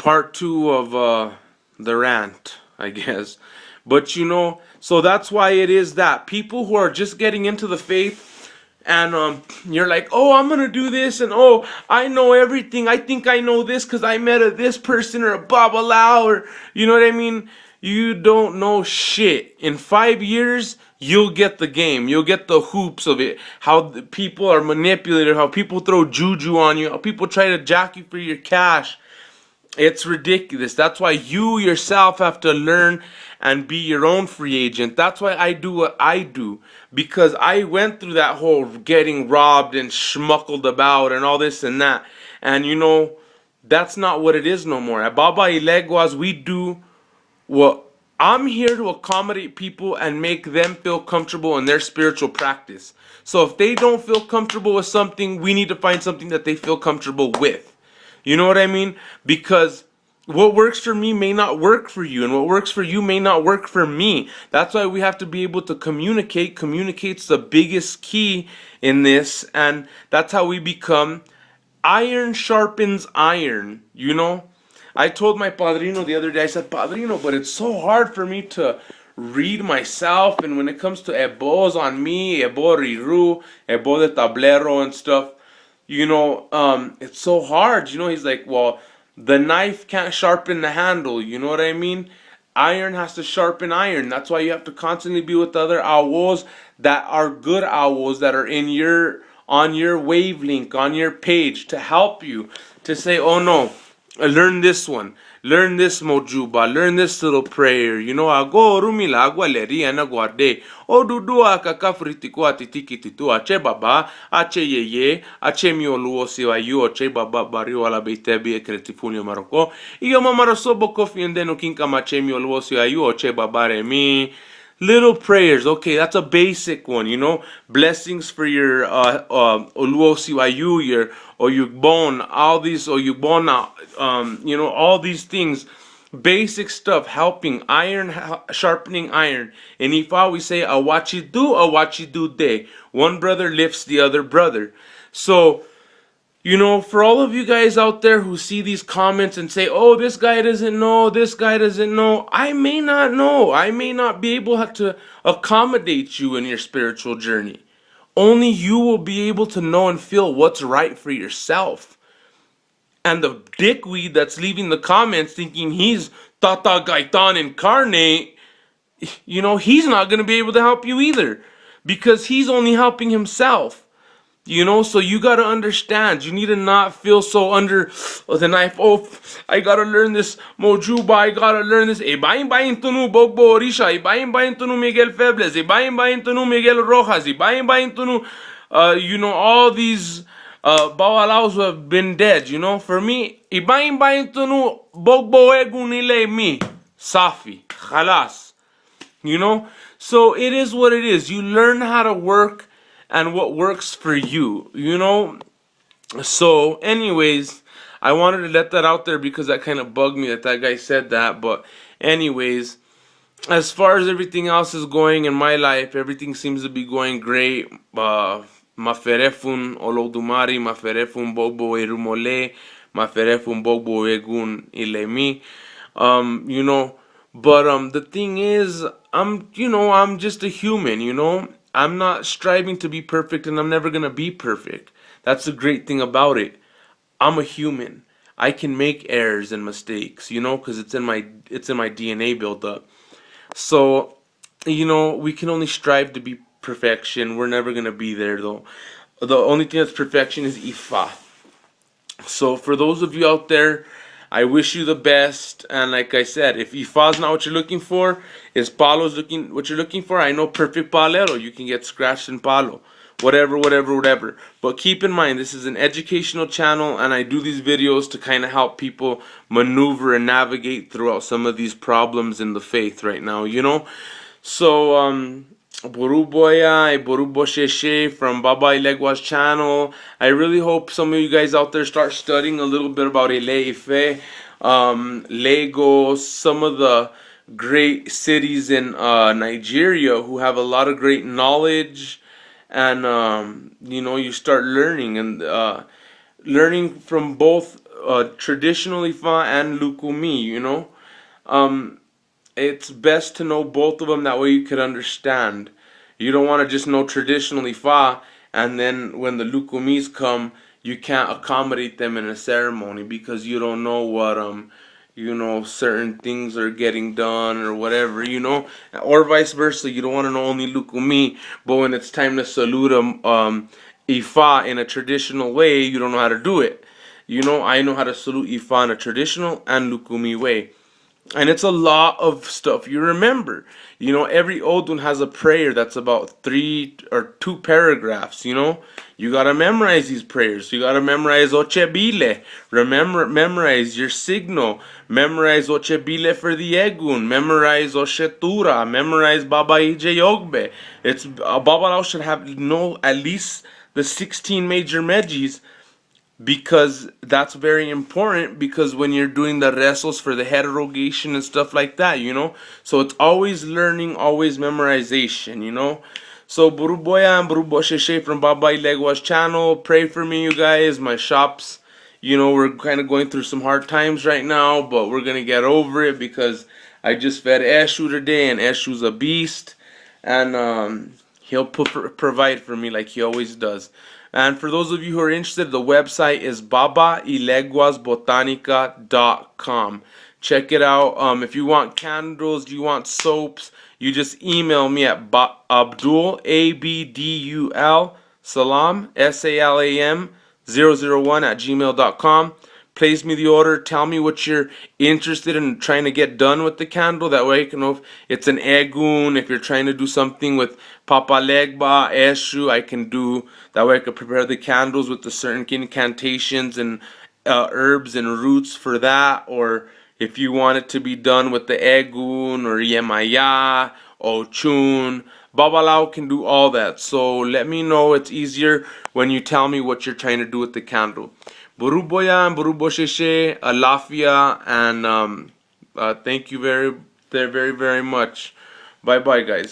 part two of the rant, I guess. But so that's why it is that people who are just getting into the faith, and you're like, oh, I'm gonna do this, and oh, I know everything. I think I know this because I met this person or a blah blah blah, or you know what I mean. You don't know shit. In 5 years, you'll get the game. You'll get the hoops of it. How the people are manipulated. How people throw juju on you. How people try to jack you for your cash. It's ridiculous. That's why you yourself have to learn and be your own free agent. That's why I do what I do. Because I went through that whole getting robbed and schmuckled about and all this and that. And that's not what it is no more. At Baba Ileguas, we do what I'm here to accommodate people and make them feel comfortable in their spiritual practice. So if they don't feel comfortable with something, we need to find something that they feel comfortable with. You know what I mean? Because what works for me may not work for you, and what works for you may not work for me. That's why we have to be able to communicate. Communicate's the biggest key in this, and that's how we become iron sharpens iron, I told my padrino the other day, I said, Padrino, but it's so hard for me to read myself, and when it comes to ebos on me, ebo riru, ebo de tablero and stuff, it's so hard. He's like, well, the knife can't sharpen the handle. You know what I mean? Iron has to sharpen iron. That's why you have to constantly be with other awos that are good awos that are on your wavelength, on your page to help you to say, oh no, learn this one. Learn this mojuba, learn this little prayer. Ago rumila agua leria na guarde. O dudua kakafritikua titiki titu ache baba, ache yeye, ache mioluo siwayu, ache baba barrio ala beitebi ekretifunio maroko. Iyo mamarasobo kofi endeno kinka mache mioluo siwayu, ache baba remi. Little prayers, okay, that's a basic one, blessings for your oluo siwayu, your oyugbon, all these oyugbona, all these things, basic stuff, helping iron, sharpening iron. And if I always say awachidu de, one brother lifts the other brother. So for all of you guys out there who see these comments and say, oh, this guy doesn't know, this guy doesn't know, I may not know. I may not be able to accommodate you in your spiritual journey. Only you will be able to know and feel what's right for yourself. And the dickweed that's leaving the comments thinking he's Tata Gaitan incarnate, he's not going to be able to help you either. Because he's only helping himself. So you gotta understand. You need to not feel so under the knife. Oh, I gotta learn this mojuba. I gotta learn this. Ibayin bayin tunu Bogbo Orisha. Ibayin bayin tunu Miguel Febles. Ibayin bayin tunu Miguel Rojas. Ibayin bayin tunu, all these bawalaos who have been dead. For me, ibayin bayin tunu Bogbo Egunile me. Safi. Khalas. So it is what it is. You learn how to work and what works for you, So anyways, I wanted to let that out there because that kind of bugged me that guy said that. But anyways, as far as everything else is going in my life, everything seems to be going great. Maferefun olodumari, maferefun bobo erumole, maferefun bobo egun ilemi. But the thing is, I'm just a human, I'm not striving to be perfect, and I'm never going to be perfect. That's the great thing about it. I'm a human. I can make errors and mistakes, because it's in my DNA built up. So, we can only strive to be perfection. We're never going to be there, though. The only thing that's perfection is Ifa. So, for those of you out there, I wish you the best, and like I said, if Ifa's not what you're looking for, is Palo's what you're looking for, I know perfect palero, you can get scratched in Palo, whatever. But keep in mind, this is an educational channel, and I do these videos to kind of help people maneuver and navigate throughout some of these problems in the faith right now, So, Boruboya, Borubosheshe from Baba Ilegua's channel. I really hope some of you guys out there start studying a little bit about Ile Ife, Lagos, some of the great cities in Nigeria who have a lot of great knowledge, and you start learning and learning from both traditional Ifa and Lukumi, you know. Um, it's best to know both of them, that way you could understand. You don't want to just know traditional Ifa, and then when the Lukumis come, you can't accommodate them in a ceremony because you don't know what certain things are getting done or whatever, or vice versa. You don't want to know only Lukumi, but when it's time to salute Ifa in a traditional way, you don't know how to do it. I know how to salute Ifa in a traditional and Lukumi way. And it's a lot of stuff you remember. Every Odun has a prayer that's about 3 or 2 paragraphs. You gotta memorize these prayers. You gotta memorize Ochebile. Memorize your signal. Memorize Ochebile for the Egun. Memorize Oshetura. Memorize Baba Ije Yogbe. Babalao should have at least the 16 major Megis, because that's very important, because when you're doing the wrestles for the heterogation and stuff like that, so it's always learning, always memorization. So Buruboya and Burubosheshe from Baba Ilegwa's channel, pray for me, you guys. My shops, we're kind of going through some hard times right now, but we're gonna get over it, because I just fed Eshu today, and Eshu's a beast, and he'll provide for me like he always does. And for those of you who are interested, the website is babaileguasbotanica.com. Check it out. If you want candles, you want soaps, you just email me at Abdul, Abdul, Salam, SALAM, 001 at gmail.com. Place me the order. Tell me what you're interested in trying to get done with the candle. That way I can know if it's an egun. If you're trying to do something with Papa Legba, Eshu, I can do. That way I can prepare the candles with the certain incantations and herbs and roots for that. Or if you want it to be done with the egun or Yemaya, Ochun, Babalao can do all that. So let me know. It's easier when you tell me what you're trying to do with the candle. Buruboyan, Burubosheshe, Alafia, and thank you very, very, very much. Bye bye, guys.